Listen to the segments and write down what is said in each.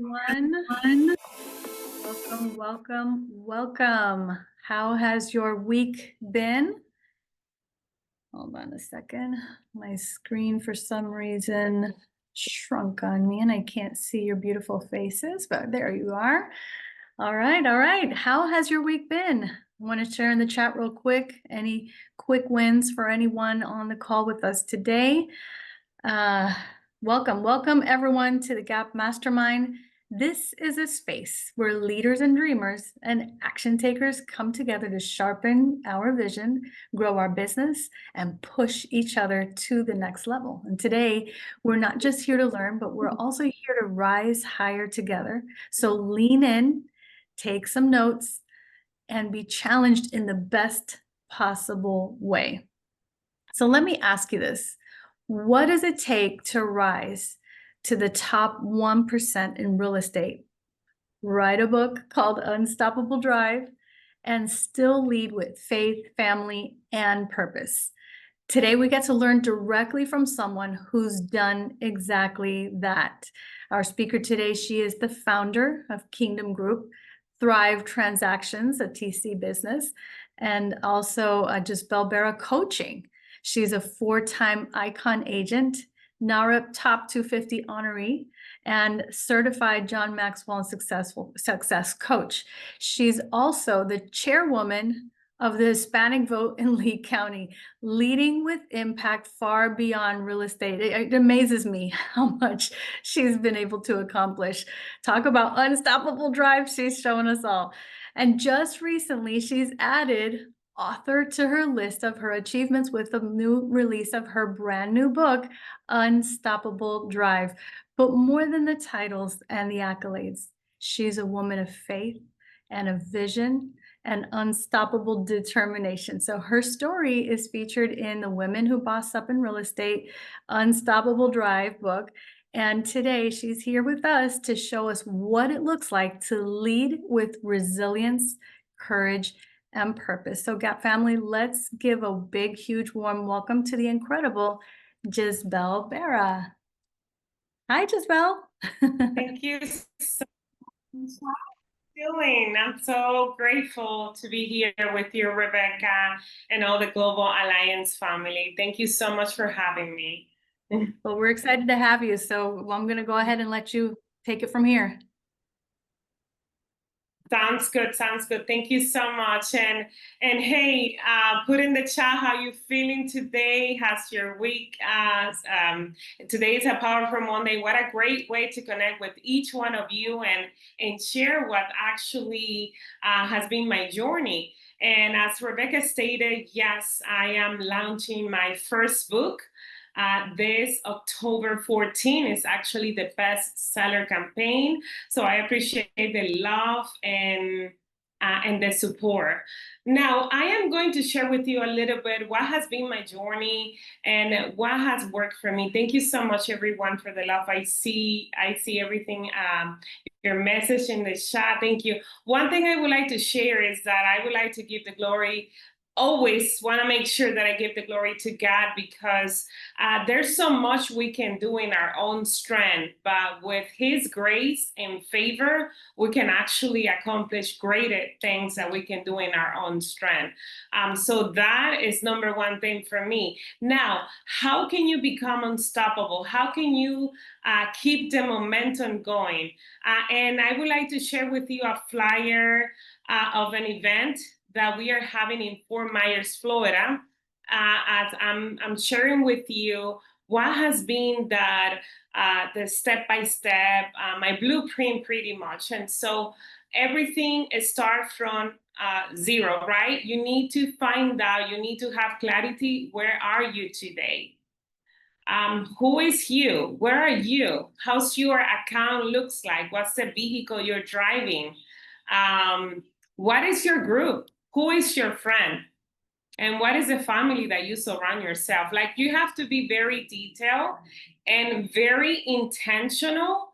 everyone. Welcome. How has your week been? Hold on a second. My screen for some reason shrunk on me and I can't see your beautiful faces, but there you are. All right. How has your week been? I want to share in the chat real quick. Any quick wins for anyone on the call with us today? Welcome everyone to the Gap Mastermind. This is a space where leaders and dreamers and action takers come together to sharpen our vision, grow our business, and push each other to the next level. And today, we're not just here to learn, but we're also here to rise higher together. So lean in, take some notes, and be challenged in the best possible way. So let me ask you this. What does it take to rise to the top 1% in real estate? Write a book called Unstoppable Drive and still lead with faith, family, and purpose. Today, we get to learn directly from someone who's done exactly that. Our speaker today, she is the founder of Kingdom Group, Thrive Transactions, a TC business, and also Yisbel Bera Coaching. She's a 4-time Icon agent, NARIP Top 250 honoree, and certified John Maxwell Success Coach. She's also the chairwoman of the Hispanic vote in Lee County, leading with impact far beyond real estate. It amazes me how much she's been able to accomplish. Talk about unstoppable drive she's shown us all. And just recently, she's added author to her list of her achievements with the new release of her brand new book, Unstoppable Drive. But more than the titles and the accolades, she's a woman of faith and of vision and unstoppable determination. So her story is featured in the Women Who Boss Up in Real Estate Unstoppable Drive book. And today she's here with us to show us what it looks like to lead with resilience, courage, and purpose. So Gap family, let's give a big, huge, warm welcome to the incredible Yisbel Bera. Hi, Yisbel. Thank you so much. I'm so grateful to be here with you, Rebecca, and all the Global Alliance family. Thank you so much for having me. Well, we're excited to have you. So I'm going to go ahead and let you take it from here. Sounds good. Thank you so much. And hey, put in the chat how you feeling today. How's your week? Today is a powerful Monday. What a great way to connect with each one of you and share what actually has been my journey. And as Rebecca stated, yes, I am launching my first book. This October 14 is actually the bestseller campaign. So I appreciate the love and the support. Now, I am going to share with you a little bit what has been my journey and what has worked for me. Thank you so much, everyone, for the love. I see everything, your message in the chat. Thank you. One thing I would like to share is that I would like to give the glory. Always want to make sure that I give the glory to God, because there's so much we can do in our own strength, but with His grace and favor, we can actually accomplish greater things that we can do in our own strength. So that is number one thing for me. Now, how can you become unstoppable? How can you keep the momentum going? And I would like to share with you a flyer of an event that we are having in Fort Myers, Florida. As I'm sharing with you what has been the step-by-step, my blueprint pretty much. And so everything starts from zero, right? You need to find out, you need to have clarity. Where are you today? Who is you? Where are you? How's your account looks like? What's the vehicle you're driving? What is your group? Who is your friend? And what is the family that you surround yourself? Like, you have to be very detailed and very intentional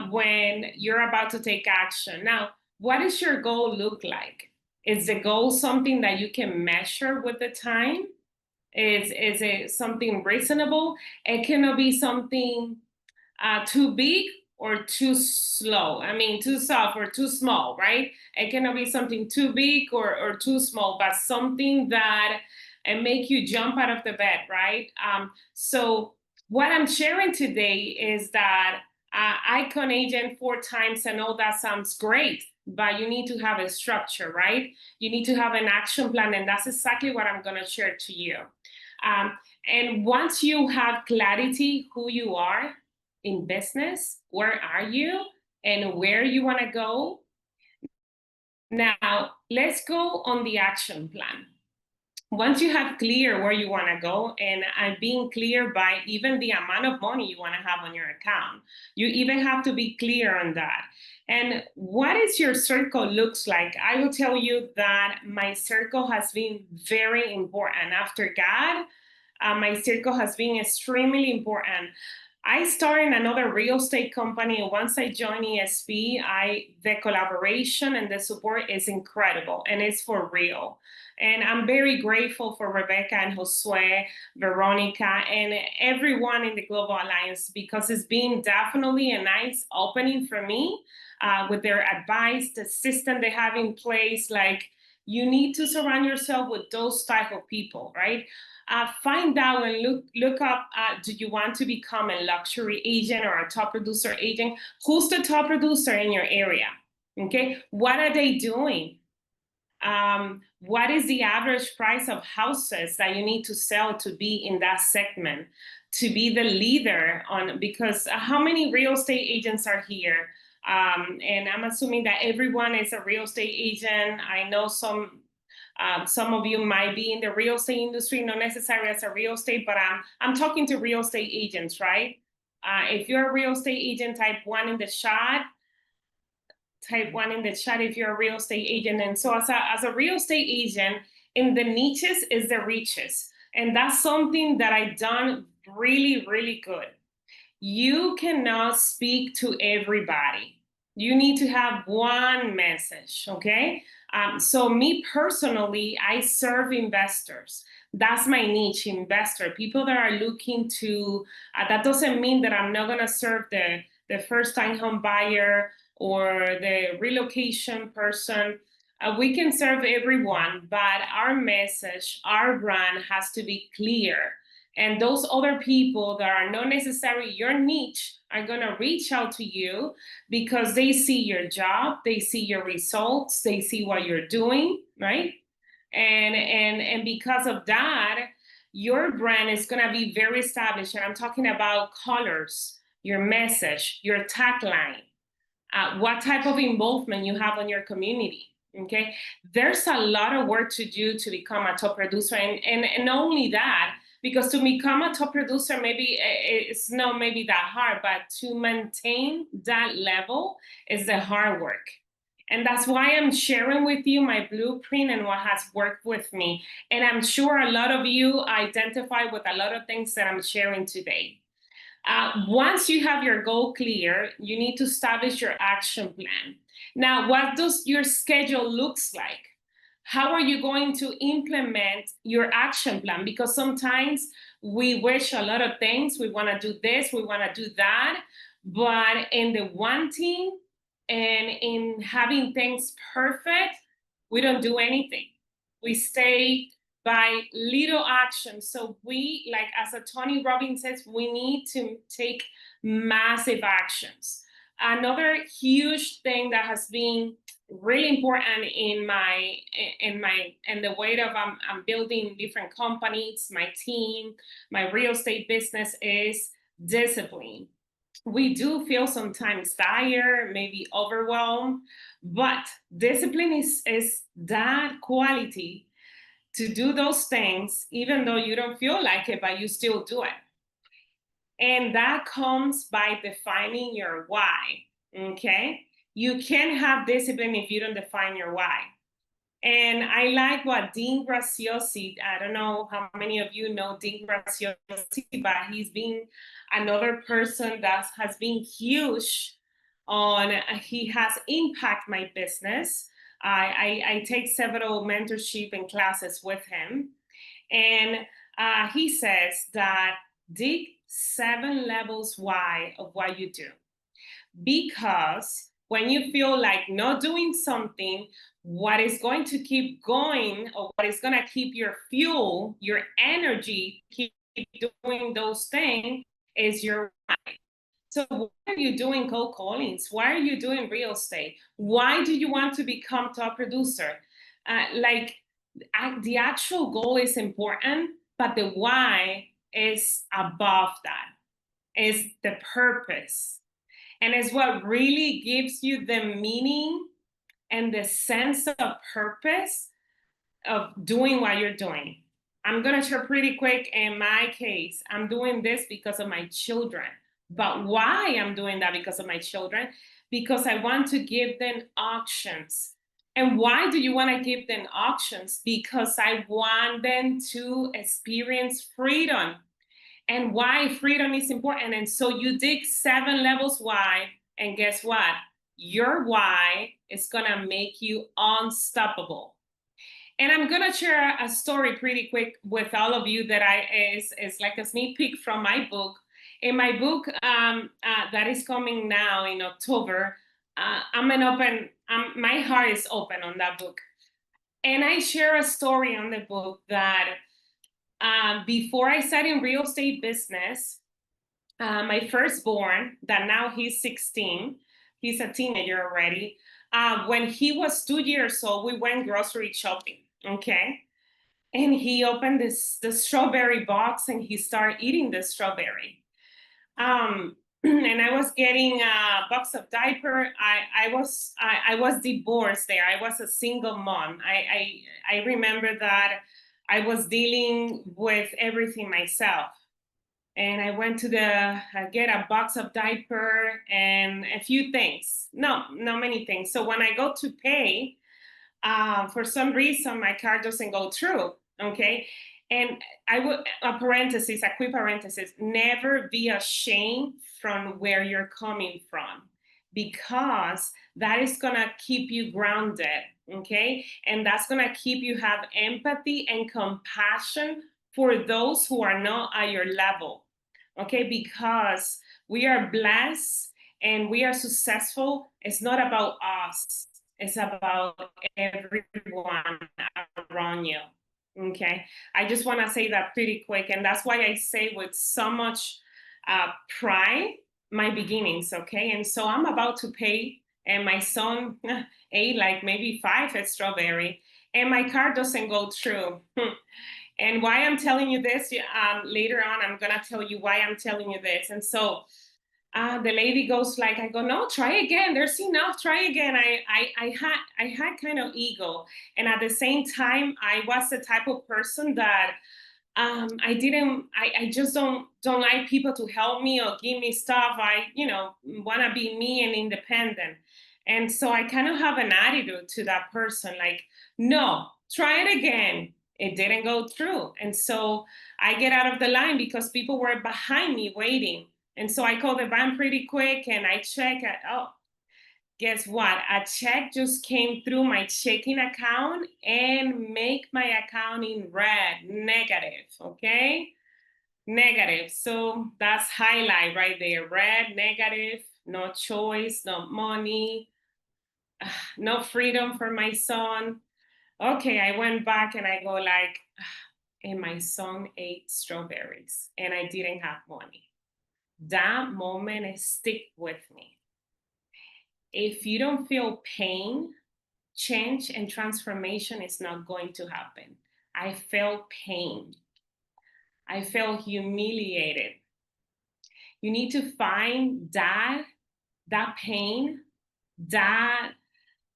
when you're about to take action. Now, what does your goal look like? Is the goal something that you can measure with the time? Is it something reasonable? It cannot be something too big or too slow. I mean, too soft or too small, right? It cannot be something too big or too small, but something that and make you jump out of the bed, right? So what I'm sharing today is that icon agent 4 times. I know that sounds great, but you need to have a structure, right? You need to have an action plan, and that's exactly what I'm going to share to you. Um, and once you have clarity who you are in business, where are you, and where you want to go, now let's go on the action plan. Once you have clear where you want to go, and I'm being clear by even the amount of money you want to have on your account, you even have to be clear on that. And what is your circle looks like? I will tell you that my circle has been very important. After God, my circle has been extremely important. I started another real estate company, and once I joined ESP, the collaboration and the support is incredible, and it's for real. And I'm very grateful for Rebecca and Josue, Veronica, and everyone in the Global Alliance, because it's been definitely a nice opening for me with their advice, the system they have in place. Like, you need to surround yourself with those type of people, right? Find out and look up, do you want to become a luxury agent or a top producer agent? Who's the top producer in your area? Okay, what are they doing? What is the average price of houses that you need to sell to be in that segment, to be the leader on? Because how many real estate agents are here? And I'm assuming that everyone is a real estate agent. I know some of you might be in the real estate industry, not necessarily as a real estate, but I'm talking to real estate agents, right? If you're a real estate agent, type 1 in the chat. Type 1 in the chat if you're a real estate agent. And so as a real estate agent, in the niches is the riches. And that's something that I've done really, really good. You cannot speak to everybody. You need to have one message, okay? So me personally, I serve investors. That's my niche, investor, people that are looking to, that doesn't mean that I'm not gonna serve the first-time home buyer or the relocation person. We can serve everyone, but our message, our brand has to be clear. And those other people that are not necessarily your niche are going to reach out to you because they see your job, they see your results, they see what you're doing, right? And because of that, your brand is going to be very established. And I'm talking about colors, your message, your tagline, what type of involvement you have on your community. Okay, there's a lot of work to do to become a top producer, and not only that, because to become a top producer, maybe it's not maybe that hard, but to maintain that level is the hard work. And that's why I'm sharing with you my blueprint and what has worked with me. And I'm sure a lot of you identify with a lot of things that I'm sharing today. Once you have your goal clear, you need to establish your action plan. Now, what does your schedule looks like? How are you going to implement your action plan? Because sometimes we wish a lot of things. We want to do this, we want to do that. But in the wanting and in having things perfect, we don't do anything. We stay by little action. So we, like as a Tony Robbins says, we need to take massive actions. Another huge thing that has been really important in the way that I'm building different companies, my team, my real estate business is discipline. We do feel sometimes tired, maybe overwhelmed, but discipline is that quality to do those things, even though you don't feel like it, but you still do it. And that comes by defining your why, okay? You can't have discipline if you don't define your why. And I like what Dean Graziosi, I don't know how many of you know Dean Graziosi, but he's been another person that has been huge on, he has impacted my business. I take several mentorship and classes with him. And he says that dig 7 levels why of what you do. Because when you feel like not doing something, what is going to keep going, or what is going to keep your fuel, your energy, keep doing those things is your why. So why are you doing cold callings? Why are you doing real estate? Why do you want to become top producer? The actual goal is important, but the why is above that. Is the purpose. And it's what really gives you the meaning and the sense of purpose of doing what you're doing. I'm going to share pretty quick. In my case, I'm doing this because of my children. But why I'm doing that because of my children? Because I want to give them options. And why do you want to give them options? Because I want them to experience freedom. And why freedom is important. And so you dig 7 levels why, and guess what? Your why is going to make you unstoppable. And I'm gonna share a story pretty quick with all of you that is like a sneak peek from my book. In my book that is coming now in October, my heart is open on that book, and I share a story on the book that before I started in real estate business, my firstborn, that now he's 16, he's a teenager already. When he was 2 years old, we went grocery shopping. Okay. And he opened the strawberry box and he started eating the strawberry. And I was getting a box of diaper. I was divorced there. I was a single mom. I remember that I was dealing with everything myself. And I went to get a box of diaper and a few things. No, not many things. So when I go to pay, for some reason my card doesn't go through. Okay. And I would, a quick parenthesis, never be ashamed from where you're coming from, because that is going to keep you grounded. Okay. And that's going to keep you have empathy and compassion for those who are not at your level. Okay. Because we are blessed and we are successful. It's not about us. It's about everyone around you. Okay. I just want to say that pretty quick. And that's why I say with so much pride my beginnings. Okay. And so I'm about to pay, and my son ate like maybe 5 at strawberry, and my card doesn't go through. And why I'm telling you this, later on, I'm going to tell you why I'm telling you this. And so the lady goes like, I go, no, try again. There's enough. Try again. I had kind of ego, and at the same time, I was the type of person that I just don't like people to help me or give me stuff. I want to be me and independent, and so I kind of have an attitude to that person, like, no, try it again. It didn't go through, and so I get out of the line because people were behind me waiting. And so I called the bank pretty quick and I check it. Oh, guess what? A check just came through my checking account and make my account in red, negative. Okay. Negative. So that's highlight right there. Red, negative, no choice, no money, no freedom for my son. Okay. I went back and I go like, and my son ate strawberries and I didn't have money. That moment stick with me. If you don't feel pain, change and transformation is not going to happen. I felt pain. I felt humiliated. You need to find that pain, that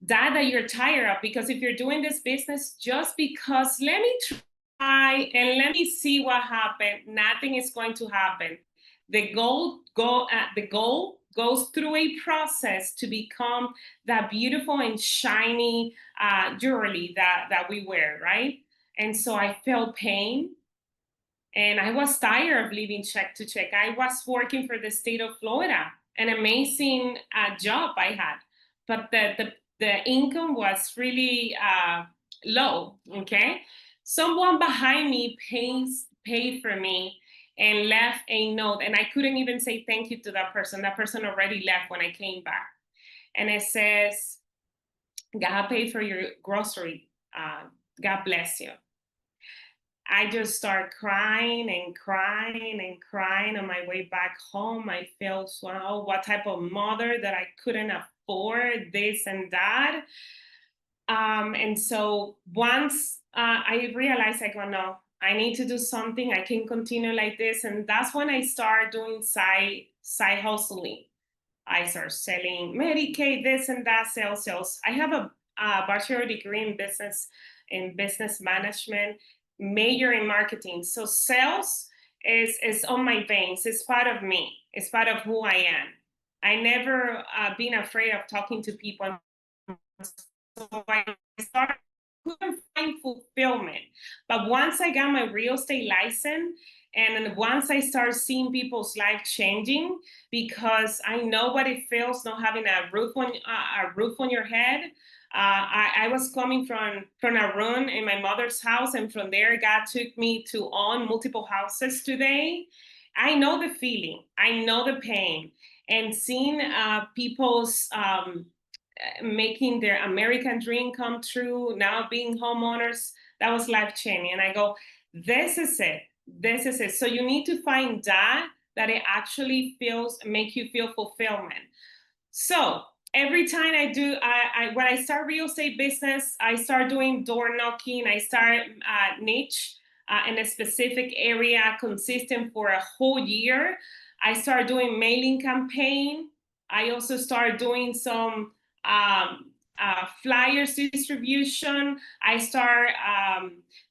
you're tired of. Because if you're doing this business just because let me try and let me see what happened, nothing is going to happen. The goal goes through a process to become that beautiful and shiny jewelry that we wear, right? And so I felt pain, and I was tired of living check to check. I was working for the state of Florida, an amazing job I had, but the income was really low. Okay, someone behind me paid for me, and left a note. And I couldn't even say thank you to that person. That person already left when I came back. And it says, God paid for your grocery. God bless you. I just start crying and crying and crying on my way back home. I felt, wow, what type of mother that I couldn't afford this and that. And so once I realized, I go, no, I need to do something. I can continue like this. And that's when I started doing side hustling. I start selling Medicaid, this and that, sales. I have a bachelor degree in business management, major in marketing. So sales is on my veins. It's part of me. It's part of who I am. I never been afraid of talking to people. So I started couldn't find fulfillment. But once I got my real estate license, and once I start seeing people's life changing, because I know what it feels not having a roof on your head. I was coming from a room in my mother's house, and from there, God took me to own multiple houses today. I know the feeling, I know the pain, and seeing people's making their American dream come true, now being homeowners, that was life changing. And I go, this is it. This is it. So you need to find that it actually make you feel fulfillment. So every time I do, when I start real estate business, I start doing door knocking. I start niche in a specific area, consistent for a whole year. I start doing mailing campaign. I also start doing some flyers distribution. I start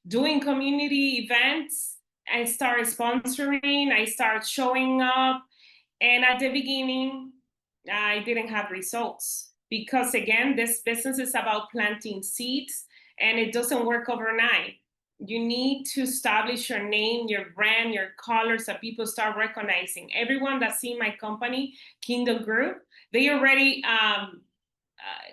doing community events. I start sponsoring. I start showing up. And at the beginning, I didn't have results because, again, this business is about planting seeds and it doesn't work overnight. You need to establish your name, your brand, your color, so people start recognizing. Everyone that's seen my company, Kingdom Group, they already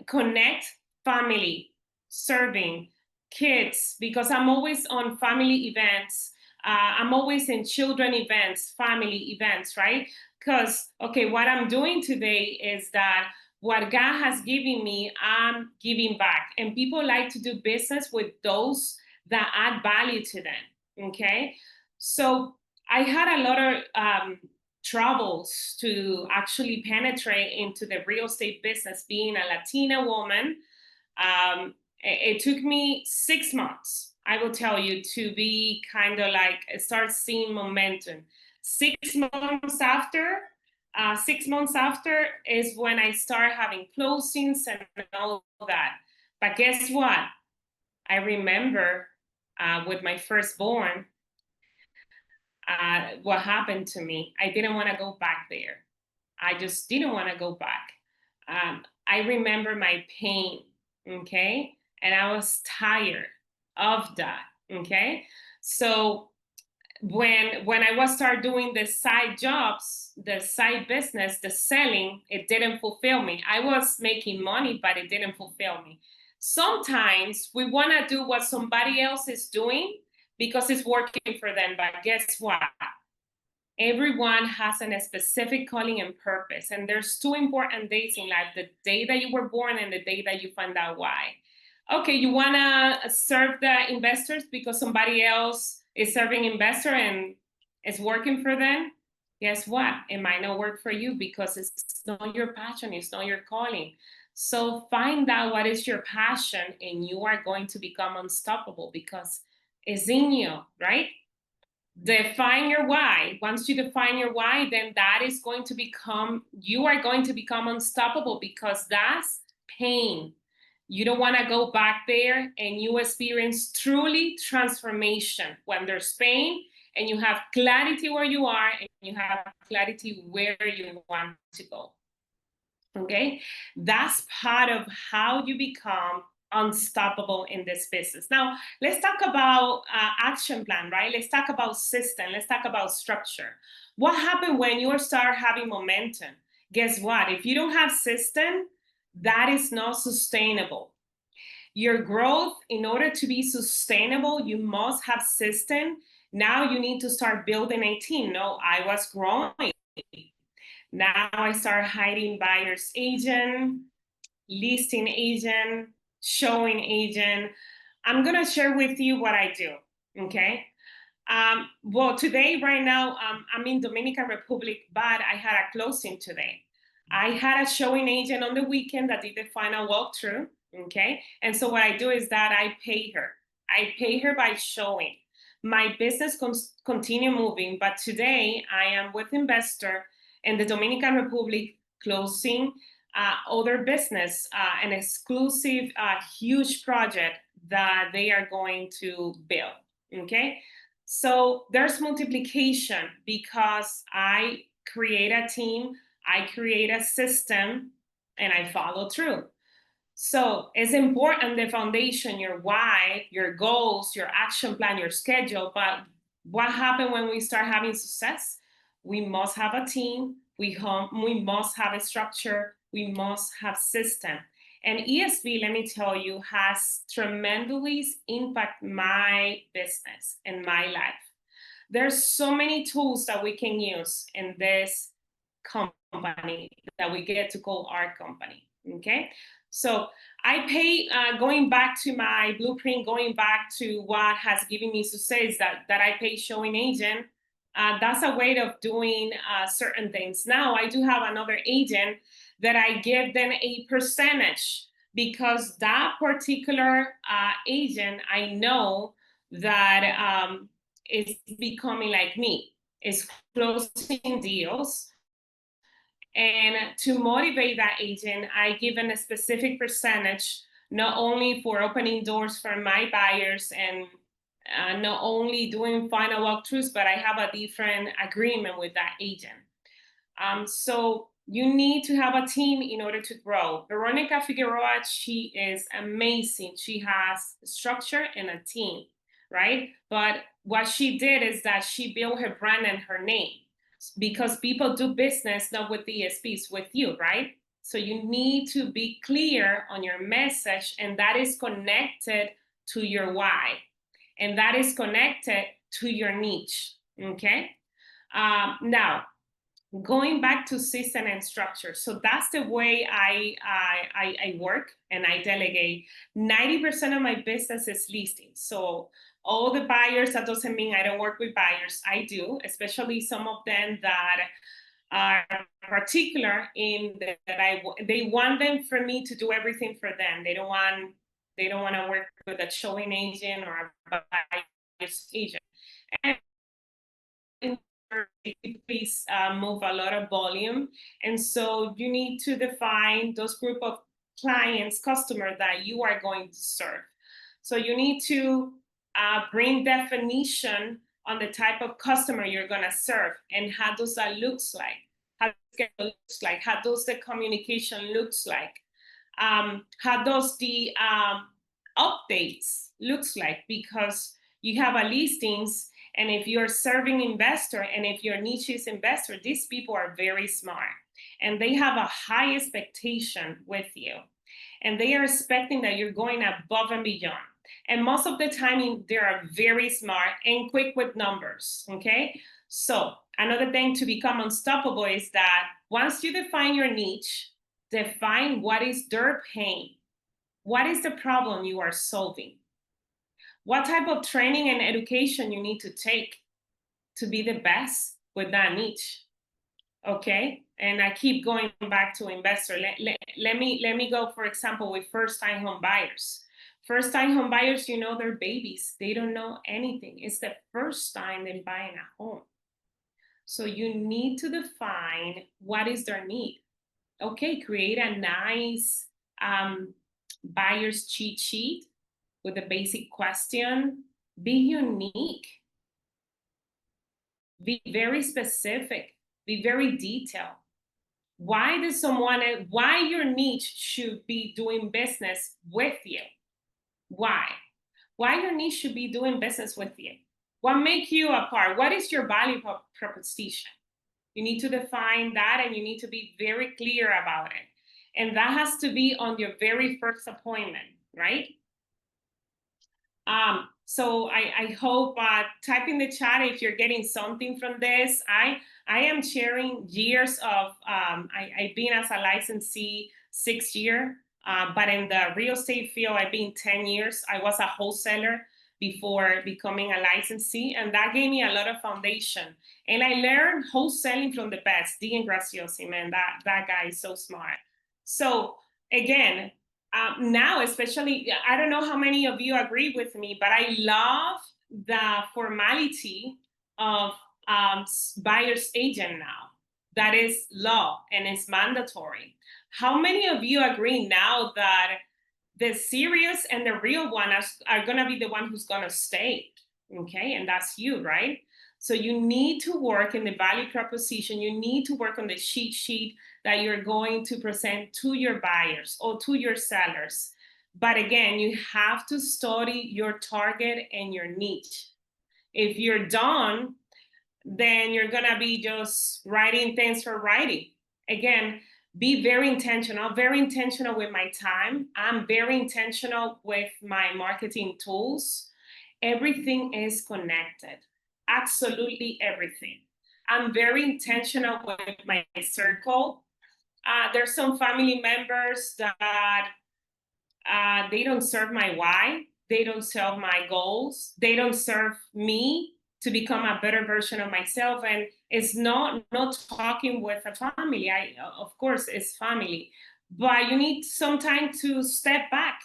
connect family, serving, kids, because I'm always on family events. I'm always in children events, family events, right? Because, okay, what I'm doing today is that what God has given me, I'm giving back. And people like to do business with those that add value to them, okay? So I had a lot of troubles to actually penetrate into the real estate business, being a Latina woman. It took me 6 months, I will tell you, to be kind of like start seeing momentum. 6 months after, 6 months after is when I start having closings and all that. But guess what? I remember with my firstborn, what happened to me. I didn't want to go back there. I just didn't want to go back. I remember my pain, okay? And I was tired of that, okay? So when I was start doing the side jobs, the side business, the selling, it didn't fulfill me. I was making money, but it didn't fulfill me. Sometimes we want to do what somebody else is doing because it's working for them. But guess what? Everyone has a specific calling and purpose. And there's two important days in life: the day that you were born and the day that you find out why. Okay, you want to serve the investors because somebody else is serving investor and it's working for them. Guess what? It might not work for you because it's not your passion, it's not your calling. So find out what is your passion and you are going to become unstoppable because it's in you, right? Define your why. Once you define your why, then that is going to become, you are going to become unstoppable because that's pain. You don't want to go back there, and you experience truly transformation when there's pain and you have clarity where you are and you have clarity where you want to go. Okay, that's part of how you become unstoppable in this business. Now, let's talk about action plan, right? Let's talk about system. Let's talk about structure. What happened when you start having momentum? Guess what? If you don't have system, that is not sustainable. Your growth, in order to be sustainable, you must have system. Now you need to start building a team. No, I was growing. Now I start hiring buyer's agent, listing agent, showing agent. I'm gonna share with you what I do, okay? Well, today, right now, I'm in Dominican Republic, but I had a closing today. I had a showing agent on the weekend that did the final walkthrough, okay? And so what I do is that I pay her. I pay her by showing. My business continue moving, but today I am with investor in the Dominican Republic closing other business, an exclusive, huge project that they are going to build, okay? So there's multiplication because I create a team, I create a system, and I follow through. So it's important the foundation, your why, your goals, your action plan, your schedule. But what happens when we start having success? We must have a team. We must have a structure. We must have system. And ESB, let me tell you, has tremendously impacted my business and my life. There's so many tools that we can use in this company that we get to call our company. Okay, so I pay, going back to my blueprint, going back to what has given me success, that I pay showing agent. That's a way of doing certain things. Now I do have another agent that I give them a percentage because that particular agent, I know that is becoming like me, is closing deals. And to motivate that agent, I give them a specific percentage, not only for opening doors for my buyers and not only doing final walkthroughs, but I have a different agreement with that agent. So you need to have a team in order to grow. Veronica Figueroa, she is amazing. She has structure and a team, right? But what she did is that she built her brand and her name because people do business not with ESPs, with you, right? So you need to be clear on your message, and that is connected to your why, and that is connected to your niche, okay? Now, going back to system and structure. So that's the way I work and I delegate. 90% of my business is listings. So all the buyers, that doesn't mean I don't work with buyers. I do, especially some of them that are particular in that they want them for me to do everything for them. They don't want to work with a showing agent or a buyer's agent. And please move a lot of volume, and so you need to define those group of clients, customer that you are going to serve. So you need to bring definition on the type of customer you're going to serve and how does that looks like, how does it looks like, how does the communication looks like, how does the updates looks like, because you have a listings. And if you're serving investor and if your niche is investor, these people are very smart and they have a high expectation with you. And they are expecting that you're going above and beyond. And most of the time, they are very smart and quick with numbers, okay? So another thing to become unstoppable is that once you define your niche, define what is their pain. What is the problem you are solving? What type of training and education you need to take to be the best with that niche, okay? And I keep going back to investor. Let me go, for example, with first-time home buyers. First-time home buyers, you know, they're babies. They don't know anything. It's the first time they're buying a home. So you need to define what is their need. Okay, create a nice buyer's cheat sheet with a basic question. Be unique. Be very specific. Be very detailed. Why your niche should be doing business with you? Why your niche should be doing business with you? What makes you apart? What is your value proposition? You need to define that and you need to be very clear about it. And that has to be on your very first appointment, right? So I hope type in the chat if you're getting something from this. I am sharing years of I've been as a licensee 6 years, but in the real estate field I've been 10 years. I was a wholesaler before becoming a licensee, and that gave me a lot of foundation. And I learned wholesaling from the best. Dean Graciosi, man, that guy is so smart. So again, now, especially, I don't know how many of you agree with me, but I love the formality of buyer's agent now. That is law and it's mandatory. How many of you agree now that the serious and the real one are going to be the one who's going to stay? Okay, and that's you, right? So you need to work in the value proposition. You need to work on the cheat sheet that you're going to present to your buyers or to your sellers. But again, you have to study your target and your niche. If you're done, then you're going to be just writing things for writing. Again, be very intentional with my time. I'm very intentional with my marketing tools. Everything is connected, absolutely everything. I'm very intentional with my circle. There's some family members that they don't serve my why, they don't serve my goals, they don't serve me to become a better version of myself. And it's not talking with a family. I of course it's family, but you need some time to step back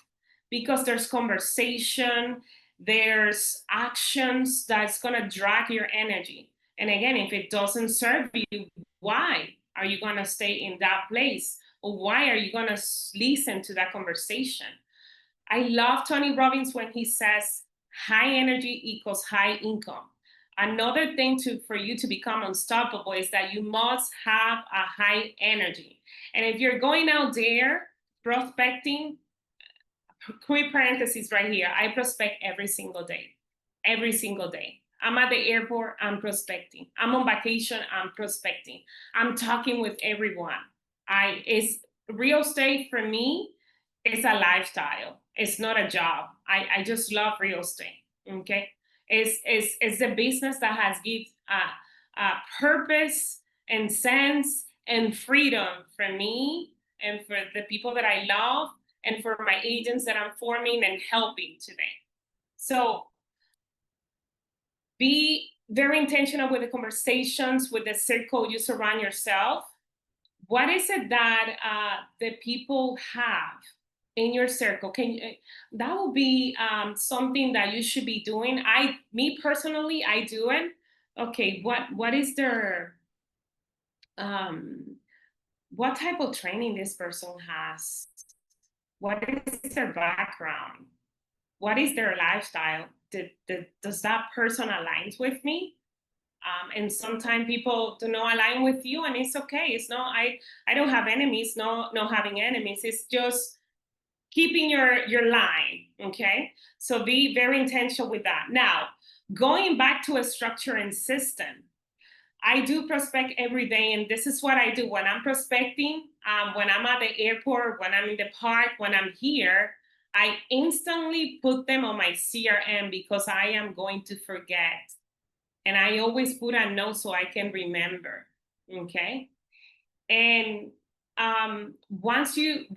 because there's conversation, there's actions that's going to drag your energy. And again, if it doesn't serve you, why are you going to stay in that place? Or why are you going to listen to that conversation? I love Tony Robbins when he says high energy equals high income. Another thing for you to become unstoppable is that you must have a high energy. And if you're going out there prospecting, quick parenthesis right here, I prospect every single day. Every single day. I'm at the airport, I'm prospecting. I'm on vacation, I'm prospecting. I'm talking with everyone. It's real estate for me, it's a lifestyle. It's not a job. I just love real estate. Okay. It's a business that has given purpose and sense and freedom for me and for the people that I love and for my agents that I'm forming and helping today. So be very intentional with the conversations, with the circle you surround yourself. What is it that the people have in your circle? That will be something that you should be doing. Me personally, I do it. Okay, what is their what type of training this person has? What is their background? What is their lifestyle? Does that person aligns with me? And sometimes people do not align with you, and it's okay. It's not I don't have enemies. No having enemies. It's just keeping your line. Okay, so be very intentional with that. Now, going back to a structure and system. I do prospect every day, and this is what I do when I'm prospecting. When I'm at the airport, when I'm in the park, when I'm here, I instantly put them on my CRM because I am going to forget. And I always put a note so I can remember. Okay. And once you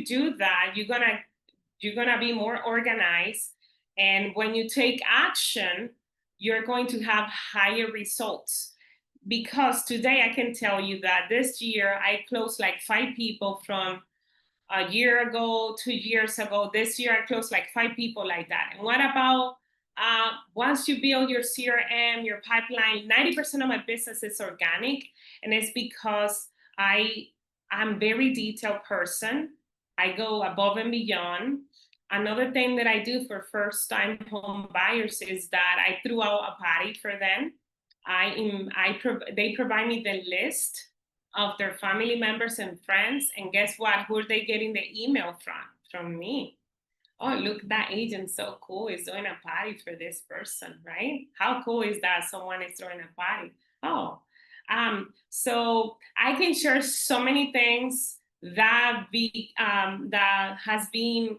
do that, you're gonna be more organized. And when you take action, you're going to have higher results. Because today I can tell you that this year I closed like 5 people from a year ago, 2 years ago. This year I closed like 5 people like that. And what about once you build your CRM, your pipeline? 90% of my business is organic, and it's because I'm very detailed person. I go above and beyond. Another thing that I do for first-time home buyers is that I threw out a party for them. They provide me the list of their family members and friends, and guess what? Who are they getting the email from? From me. Oh, look, that agent's so cool. He's throwing a party for this person, right? How cool is that? Someone is throwing a party. Oh, so I can share so many things that has been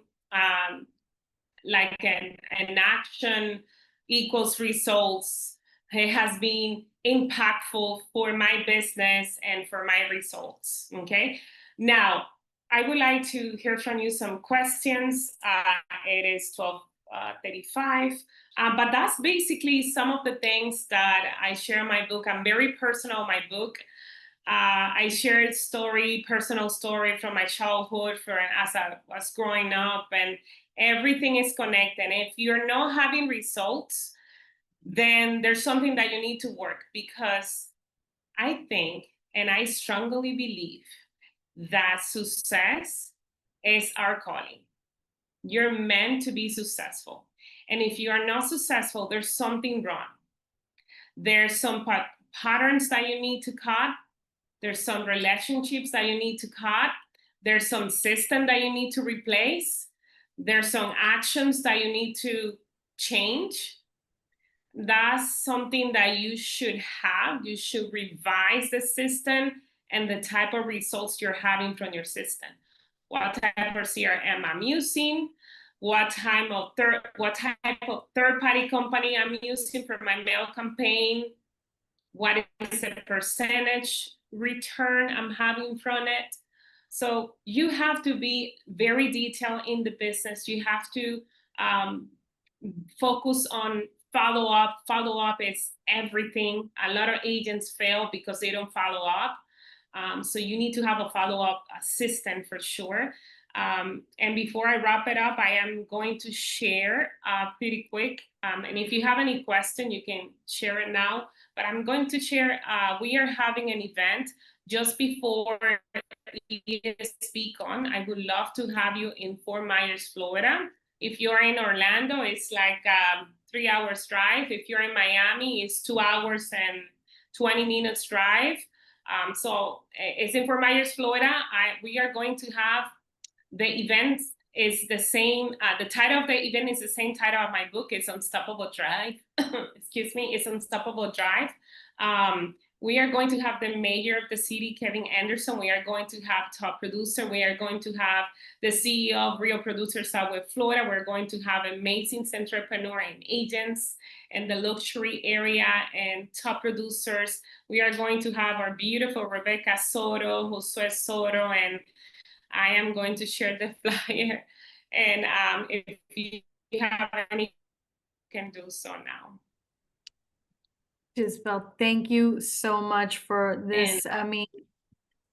like an action equals results. It has been impactful for my business and for my results. Okay. Now, I would like to hear from you some questions. It is 12:35. But that's basically some of the things that I share in my book. I'm very personal in my book. I shared personal story from my childhood as I was growing up, and everything is connected. If you're not having results, then there's something that you need to work, because I think and I strongly believe that success is our calling. You're meant to be successful. And if you are not successful, there's something wrong. There's some patterns that you need to cut. There's some relationships that you need to cut. There's some system that you need to replace. There's some actions that you need to change. That's something that you should have. You should revise the system and the type of results you're having from your system. What type of CRM I'm using, what type of third-party company I'm using for my mail campaign, what is the percentage return I'm having from it. So you have to be very detailed in the business. You have to focus on follow up. Follow up is everything. A lot of agents fail because they don't follow up. So you need to have a follow-up system for sure. And before I wrap it up, I am going to share pretty quick. And if you have any question, you can share it now. But I'm going to share, we are having an event just before you speak on. I would love to have you in Fort Myers, Florida. If you're in Orlando, it's like 3 hours drive. If you're in Miami, it's 2 hours and 20 minutes drive. So it's in Fort Myers, Florida. We are going to have the event is the same. The title of the event is the same title of my book. It's Unstoppable Drive. Excuse me. It's Unstoppable Drive. We are going to have the mayor of the city, Kevin Anderson. We are going to have top producer. We are going to have the CEO of Real Producers Southwest Florida. We're going to have amazing entrepreneur and agents in the luxury area and top producers. We are going to have our beautiful Rebecca Soto, Josue Soto, and I am going to share the flyer. And if you have any, you can do so now. Yisbel, thank you so much for this. I mean,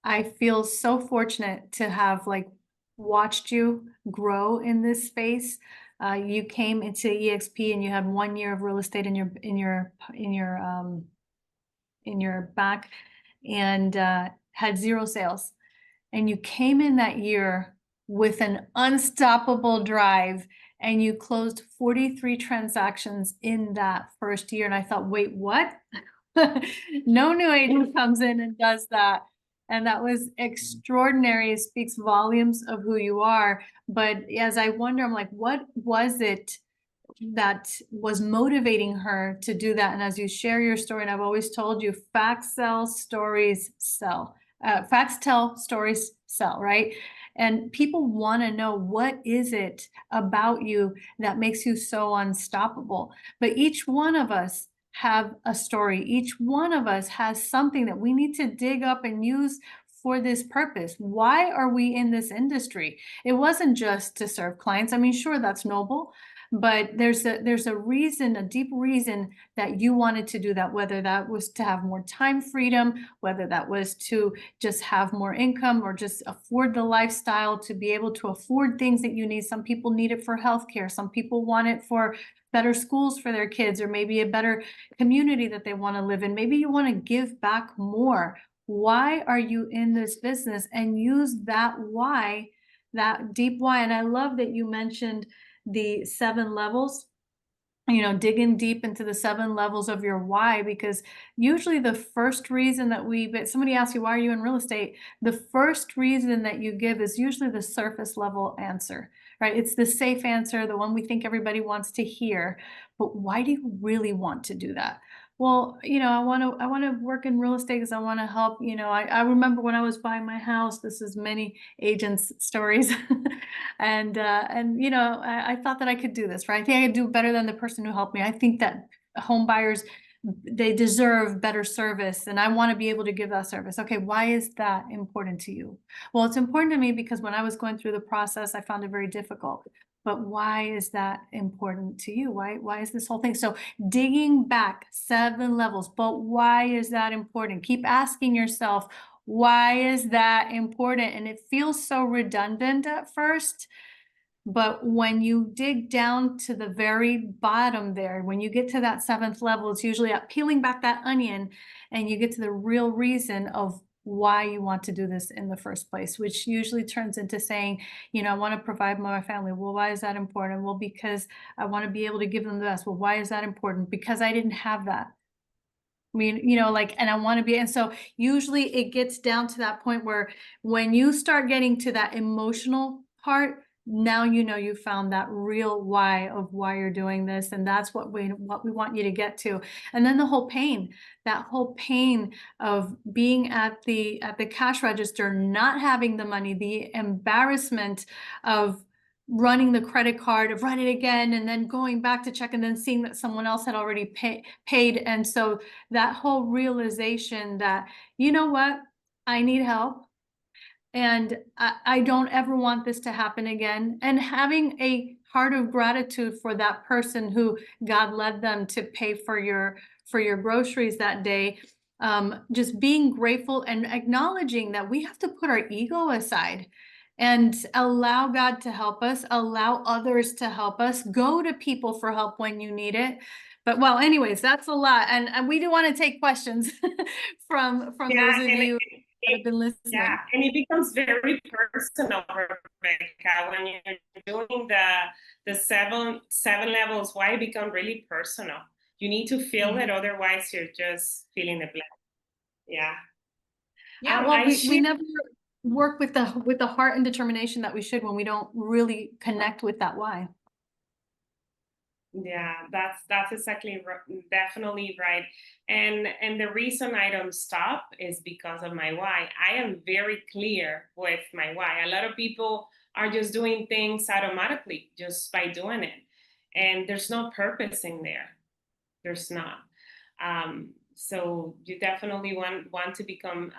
I feel so fortunate to have like watched you grow in this space. You came into EXP and you had 1 year of real estate in your back, and had 0 sales. And you came in that year with an unstoppable drive, and you closed 43 transactions in that first year. And I thought, wait, what? No new agent comes in and does that. And that was extraordinary. It speaks volumes of who you are. But as I wonder, I'm like, what was it that was motivating her to do that? And as you share your story, and I've always told you, facts sell, stories sell. Facts tell, stories sell, right? And people want to know, what is it about you that makes you so unstoppable? But each one of us have a story. Each one of us has something that we need to dig up and use for this purpose. Why are we in this industry? It wasn't just to serve clients. I mean, sure, that's noble, but there's a reason, a deep reason that you wanted to do that, whether that was to have more time freedom, whether that was to just have more income or just afford the lifestyle, to be able to afford things that you need. Some people need it for healthcare. Some people want it for better schools for their kids, or maybe a better community that they want to live in. Maybe you want to give back more. Why are you in this business? And use that why, that deep why. And I love that you mentioned the 7 levels, digging deep into the 7 levels of your why, because usually the first reason that somebody asks you, why are you in real estate? The first reason that you give is usually the surface level answer, right? It's the safe answer, the one we think everybody wants to hear. But why do you really want to do that? Well, I want to work in real estate because I want to help. I remember when I was buying my house, this is many agents' stories. And I thought that I could do this, right? I think I could do better than the person who helped me. I think that home buyers, they deserve better service, and I want to be able to give that service. Okay, why is that important to you? Well, it's important to me because when I was going through the process, I found it very difficult. But why is that important to you? Why is this whole thing? So digging back 7 levels, but why is that important? Keep asking yourself, why is that important? And it feels so redundant at first, but when you dig down to the very bottom there, when you get to that 7th level, it's usually at peeling back that onion and you get to the real reason of why you want to do this in the first place, which usually turns into saying, I want to provide my family. Well, why is that important? Well, because I want to be able to give them the best. Well, why is that important? Because I didn't have that. I mean, and I want to be, and so usually it gets down to that point where when you start getting to that emotional part, now you found that real why of why you're doing this, and that's what we want you to get to. And then the whole pain, that whole pain of being at the cash register, not having the money, the embarrassment of running the credit card, of running it again, and then going back to check and then seeing that someone else had already paid. And so that whole realization that, you know what, I need help. And I don't ever want this to happen again. And having a heart of gratitude for that person who God led them to pay for your groceries that day. Just being grateful and acknowledging that we have to put our ego aside and allow God to help us, allow others to help us, go to people for help when you need it. But well, anyways, that's a lot. And we do want to take questions from Yeah, those of and you that have been yeah, listening. and it becomes very personal, Rebecca, when you're doing the seven levels. Why it become really personal? You need to feel it, Mhm. otherwise you're just feeling the blank. Yeah. Yeah, well, I we share. never work with the heart and determination that we should when we don't really connect with that why. Yeah, that's exactly definitely right. And the reason I don't stop is because of my why. I am very clear with my why. A lot of people are just doing things automatically just by doing it, and there's no purpose in there. There's not. So you definitely want to become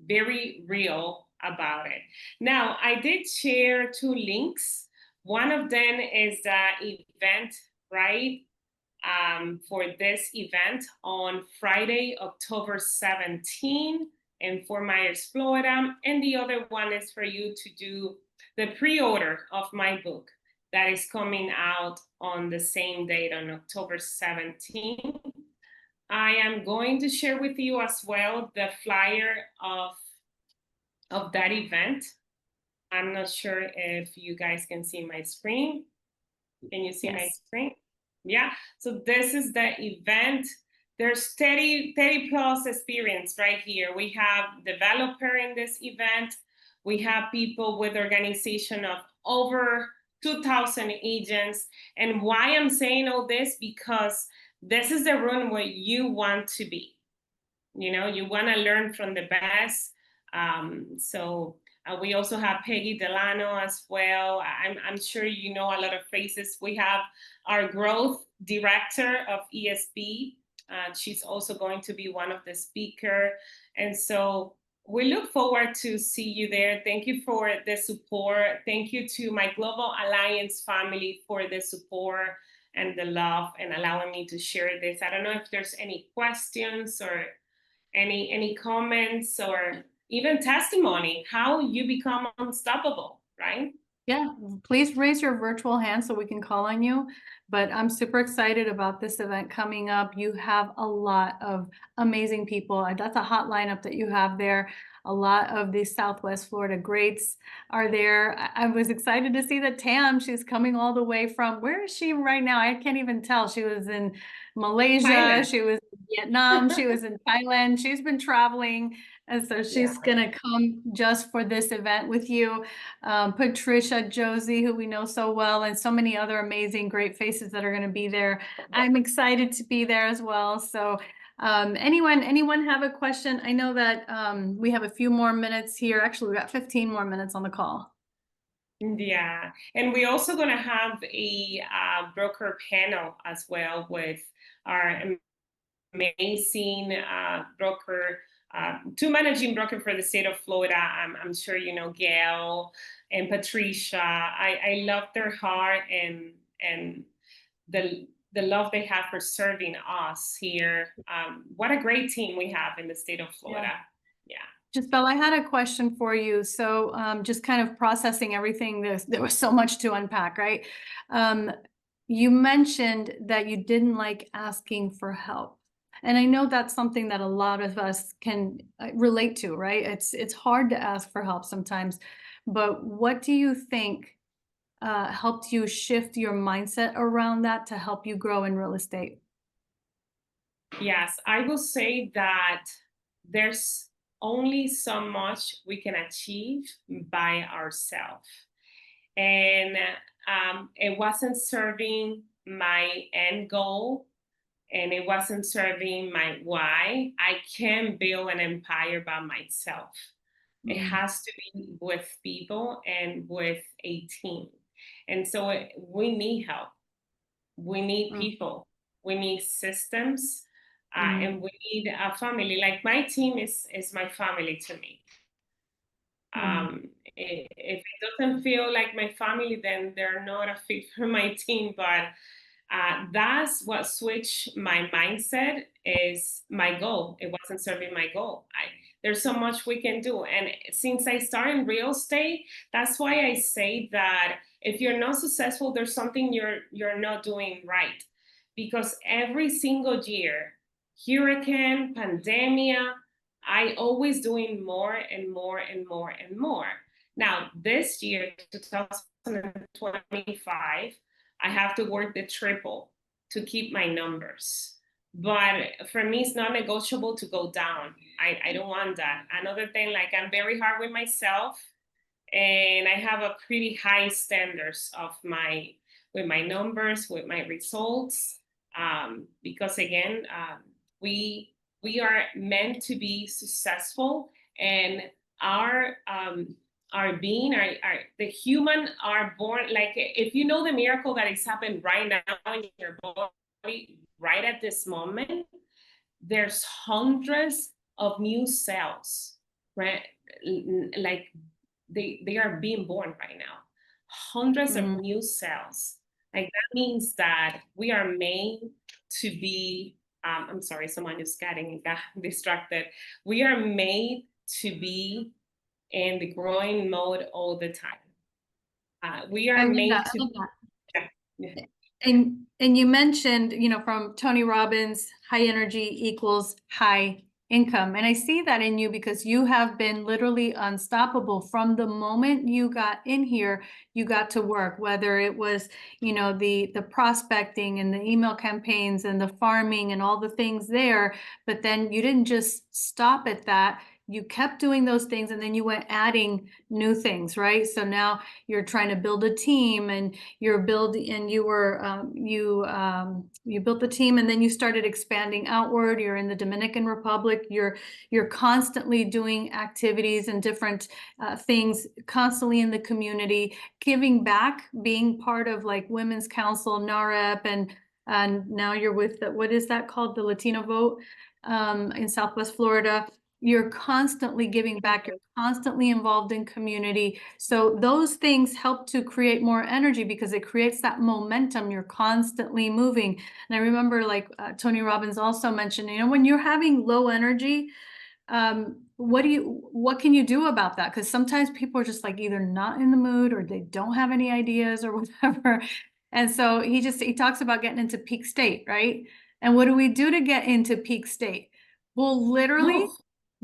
very real about it. Now, I did share 2 links. One of them is the event, right? For this event on Friday, October 17 in Fort Myers, Florida. And the other one is for you to do the pre-order of my book that is coming out on the same date on October 17th. I am going to share with you as well the flyer of that event. I'm not sure if you guys can see my screen. Can you see my Yes. screen? Yeah. So this is the event. There's 30 plus experience right here. We have developer in this event. We have people with organization of over 2,000 agents. And why I'm saying all this, because this is the room where you want to be. You want to learn from the best. So we also have Peggy Delano as well. I'm sure you know a lot of faces. We have our growth director of ESB. She's also going to be one of the speaker. And so we look forward to see you there. Thank you for the support. Thank you to my Global Alliance family for the support and the love and allowing me to share this. I don't know if there's any questions or any comments or even testimony how you become unstoppable, right? Yeah, please raise your virtual hand so we can call on you. But I'm super excited about this event coming up. You have a lot of amazing people. That's a hot lineup that you have there. A lot of the Southwest Florida greats are there. I was excited to see that Tam, she's coming all the way from, where is she right now? I can't even tell. She was in Malaysia, Thailand. she was in Vietnam, she was in Thailand. She's been traveling. And so Yeah. she's gonna come just for this event with you. Patricia, Josie, who we know so well, and so many other amazing, great faces faces that are going to be there. I'm excited to be there as well. So anyone have a question? I know that we have a few more minutes here. Actually, we got 15 more minutes on the call. Yeah, and we're also going to have a broker panel as well with our amazing broker, two managing broker for the state of Florida. I'm sure you know Gail and Patricia. I love their heart and the love they have for serving us here. What a great team we have in the state of Florida. Yeah. Yisbel, I had a question for you. So just kind of processing everything, there was so much to unpack, right? You mentioned that you didn't like asking for help. And I know that's something that a lot of us can relate to, right? It's hard to ask for help sometimes. But what do you think helped you shift your mindset around that to help you grow in real estate? Yes, I will say that there's only so much we can achieve by ourselves. And it wasn't serving my end goal and it wasn't serving my why. I can build an empire by myself. It has to be with people and with a team. And so we need help. We need people. We need systems. And we need a family. Like my team is my family to me. If it doesn't feel like my family, then they're not a fit for my team. But that's what switched my mindset is my goal. It wasn't serving my goal. There's so much we can do. And since I started in real estate, that's why I say that if you're not successful, there's something you're not doing right. Because every single year, hurricane, pandemic, I always doing more and more and more and more. Now, this year, 2025, I have to work the triple to keep my numbers. But for me, it's not negotiable to go down. I don't want that. Another thing, like I'm very hard with myself and I have a pretty high standards of with my numbers, with my results. Because again, we are meant to be successful, and our being, the human are born. Like if you know the miracle that is happening right now in your body, right at this moment, there's hundreds of new cells, right? Like they are being born right now, hundreds of new cells. Like that means that we are made to be I'm sorry, someone just got distracted. We are made to be in the growing mode all the time. We are made to. Yeah. And you mentioned, from Tony Robbins, high energy equals high income. And I see that in you because you have been literally unstoppable from the moment you got in here. You got to work, whether it was, the prospecting and the email campaigns and the farming and all the things there. But then you didn't just stop at that. You kept doing those things and then you went adding new things, right? So now you're trying to build a team and you built the team and then you started expanding outward. You're in the Dominican Republic. You're constantly doing activities and different things, constantly in the community, giving back, being part of like Women's Council, NAREP, and now you're with what is that called? The Latino Vote in Southwest Florida. You're constantly giving back. You're constantly involved in community. So those things help to create more energy because it creates that momentum. You're constantly moving. And I remember like Tony Robbins also mentioned, when you're having low energy, what can you do about that? Because sometimes people are just like either not in the mood or they don't have any ideas or whatever. And so he talks about getting into peak state, right? And what do we do to get into peak state? Well, literally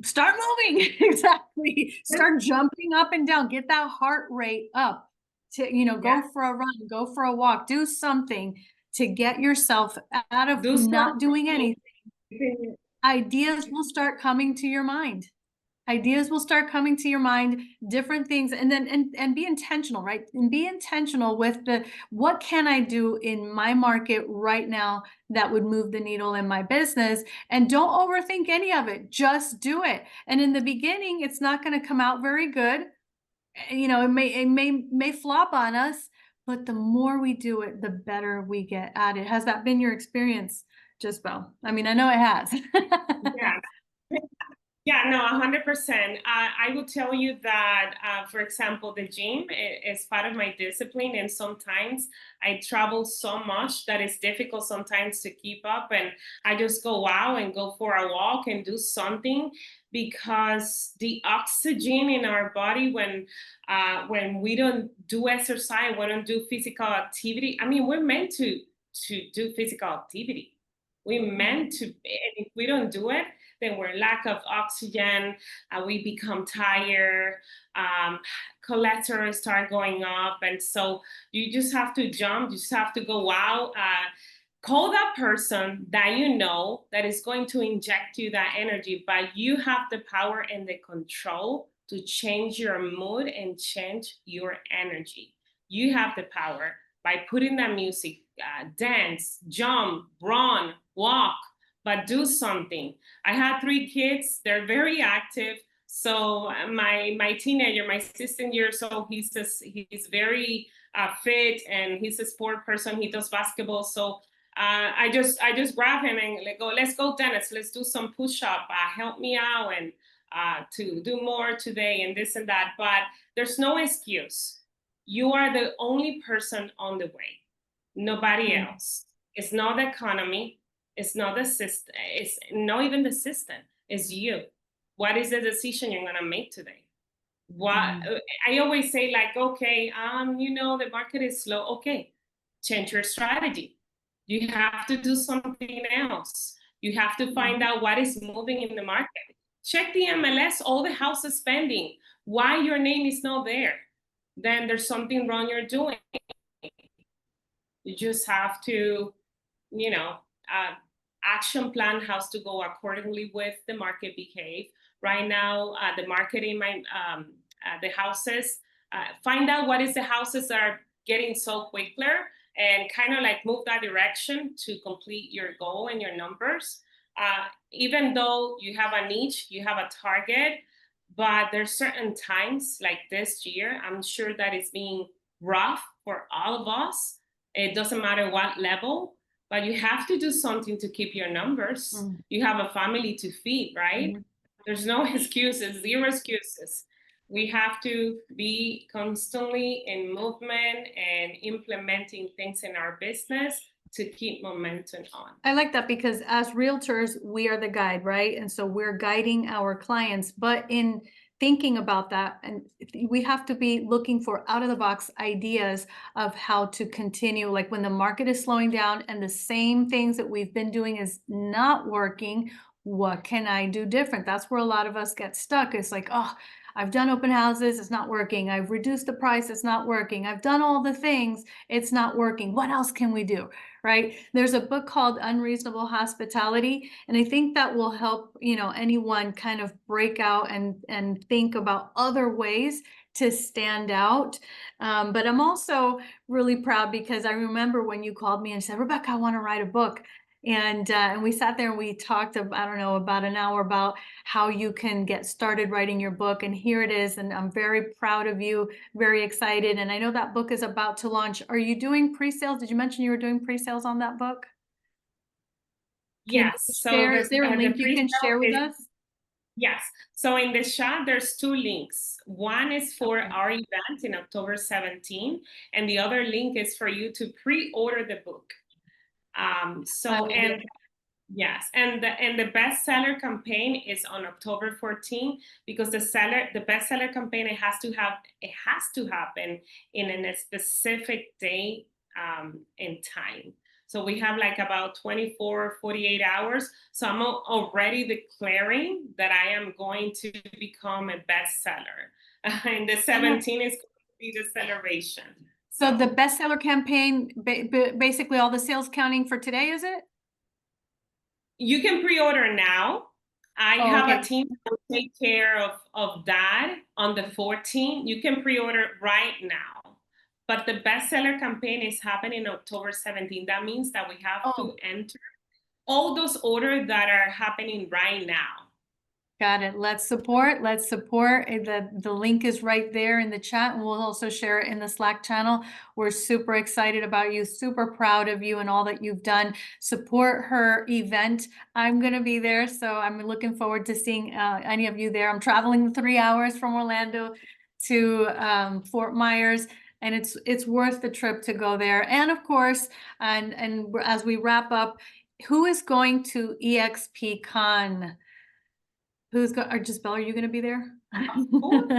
start moving. Exactly. Start jumping up and down, get that heart rate up to, go for a run, go for a walk, do something to get yourself out of not doing anything. Ideas will start coming to your mind. Ideas will start coming to your mind, different things, and then and be intentional, right? And be intentional with the what can I do in my market right now that would move the needle in my business, and don't overthink any of it. Just do it. And in the beginning, it's not going to come out very good. You know, it may flop on us, but the more we do it, the better we get at it. Has that been your experience, Yisbel? I mean, I know it has. Yeah. Yeah, no, 100%. I would tell you that, for example, the gym is part of my discipline, and sometimes I travel so much that it's difficult sometimes to keep up. And I just go out and go for a walk and do something, because the oxygen in our body when we don't do exercise, we don't do physical activity. I mean, we're meant to do physical activity. We're meant to, and if we don't do it, then we're lack of oxygen, we become tired, cholesterol start going up. And so you just have to jump, you just have to go out, call that person that you know that is going to inject you that energy, but you have the power and the control to change your mood and change your energy. You have the power by putting that music, dance, jump, run, walk, but do something. I have 3 kids, they're very active. So my teenager, my 16 years old, he's very fit, and he's a sport person. He does basketball. So I just grab him and let's go tennis. Let's do some push up. Help me out and to do more today and this and that. But there's no excuse. You are the only person on the way. Nobody else. It's not the economy. It's not the system. It's not even the system. It's you. What is the decision you're gonna make today? What I always say, like, okay, the market is slow. Okay, change your strategy. You have to do something else. You have to find out what is moving in the market. Check the MLS, all the houses spending. Why your name is not there? Then there's something wrong you're doing. You just have to, action plan has to go accordingly with the market behave. Right now, the market in the houses, find out what is the houses that are getting so quicker, and kind of like move that direction to complete your goal and your numbers. Even though you have a niche, you have a target, but there's certain times like this year, I'm sure that it's being rough for all of us. It doesn't matter what level, but you have to do something to keep your numbers. You have a family to feed, right? There's no excuses, zero excuses. We have to be constantly in movement and implementing things in our business to keep momentum on. I like that, because as realtors, we are the guide, right? And so we're guiding our clients, but in thinking about that, and we have to be looking for out of the box ideas of how to continue, like when the market is slowing down and the same things that we've been doing is not working, what can I do different? That's where a lot of us get stuck. It's like, oh, I've done open houses, it's not working. I've reduced the price, it's not working. I've done all the things, it's not working. What else can we do? Right? There's a book called Unreasonable Hospitality, and I think that will help, anyone kind of break out and think about other ways to stand out. But I'm also really proud, because I remember when you called me and said, Rebecca, I want to write a book. And we sat there and we talked, about an hour about how you can get started writing your book. And here it is. And I'm very proud of you, very excited. And I know that book is about to launch. Are you doing pre-sales? Did you mention you were doing pre-sales on that book? Yes. So is there a link you can share with us? Yes. So in the chat, there's 2 links. One is for our event in October 17, and the other link is for you to pre-order the book. Yes, and the bestseller campaign is on October 14, because the bestseller campaign, it has to happen in a specific day and time. So we have like about 24, 48 hours. So I'm already declaring that I am going to become a bestseller. And the 17 is going to be the celebration. So the bestseller campaign, basically all the sales counting for today, is it? You can pre-order now. I Oh, have a okay. team that will take care of that on the 14th. You can pre-order right now. But the bestseller campaign is happening October 17th. That means that we have to Oh, enter all those orders that are happening right now. got it. Let's support. Let's support. The link is right there in the chat, and we'll also share it in the Slack channel. We're super excited about you, super proud of you and all that you've done. Support her event. I'm going to be there, so I'm looking forward to seeing any of you there. I'm traveling 3 hours from Orlando to Fort Myers, and it's worth the trip to go there. And of course, and as we wrap up, who is going to EXP Con? Who's going? Or Yisbel, are you going to be there? Of course.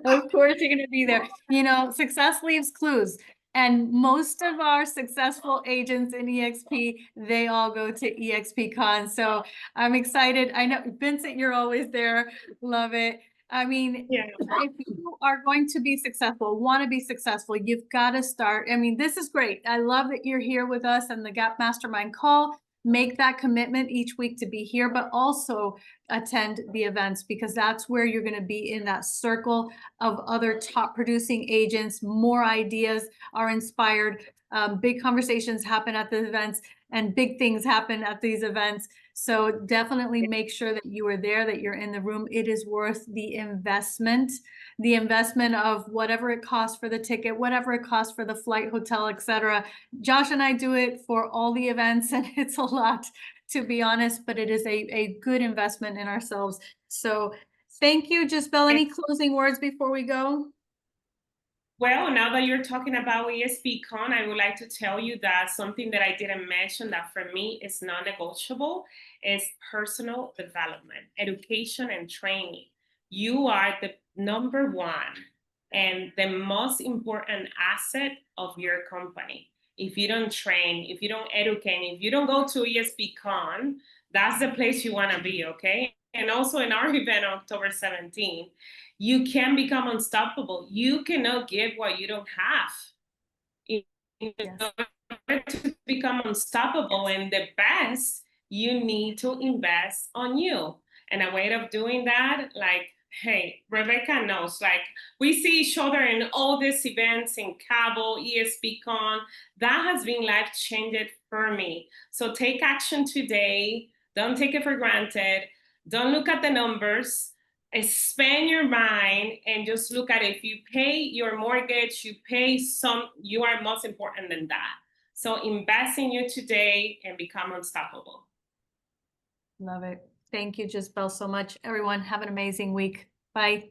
Of course, you're going to be there. You know, success leaves clues. And most of our successful agents in EXP, they all go to EXP Con. So I'm excited. I know, Vincent, you're always there. Love it. I mean, Yeah. if you are going to be successful, want to be successful, you've got to start. I mean, this is great. I love that you're here with us on the Gap Mastermind call. Make that commitment each week to be here, but also attend the events, because that's where you're going to be in that circle of other top producing agents. More ideas are inspired. Big conversations happen at the events, and big things happen at these events. So definitely make sure that you are there, that you're in the room. It is worth the investment of whatever it costs for the ticket, whatever it costs for the flight, hotel, etc. Josh and I do it for all the events, and it's a lot, to be honest, but it is a good investment in ourselves. So thank you, Yisbel. Any closing words before we go? Well, now that you're talking about ESPCon, I would like to tell you that something that I didn't mention that for me is non-negotiable is personal development, education, and training. You are the number one and the most important asset of your company. If you don't train, if you don't educate, if you don't go to ESPCon, that's the place you want to be, okay? And also in our event, October 17th, you can become unstoppable. You cannot give what you don't have. In order to become unstoppable and the best, you need to invest on you. And a way of doing that, like, hey, Rebecca knows, like, we see each other in all these events in Cabo, ESPCon. That has been life-changing for me. So take action today. Don't take it for granted. Don't look at the numbers. Expand your mind and just look at it. If you pay your mortgage, you pay some, you are most important than that. So invest in you today and become unstoppable. Love it. Thank you, Yisbel, so much. Everyone, have an amazing week. Bye.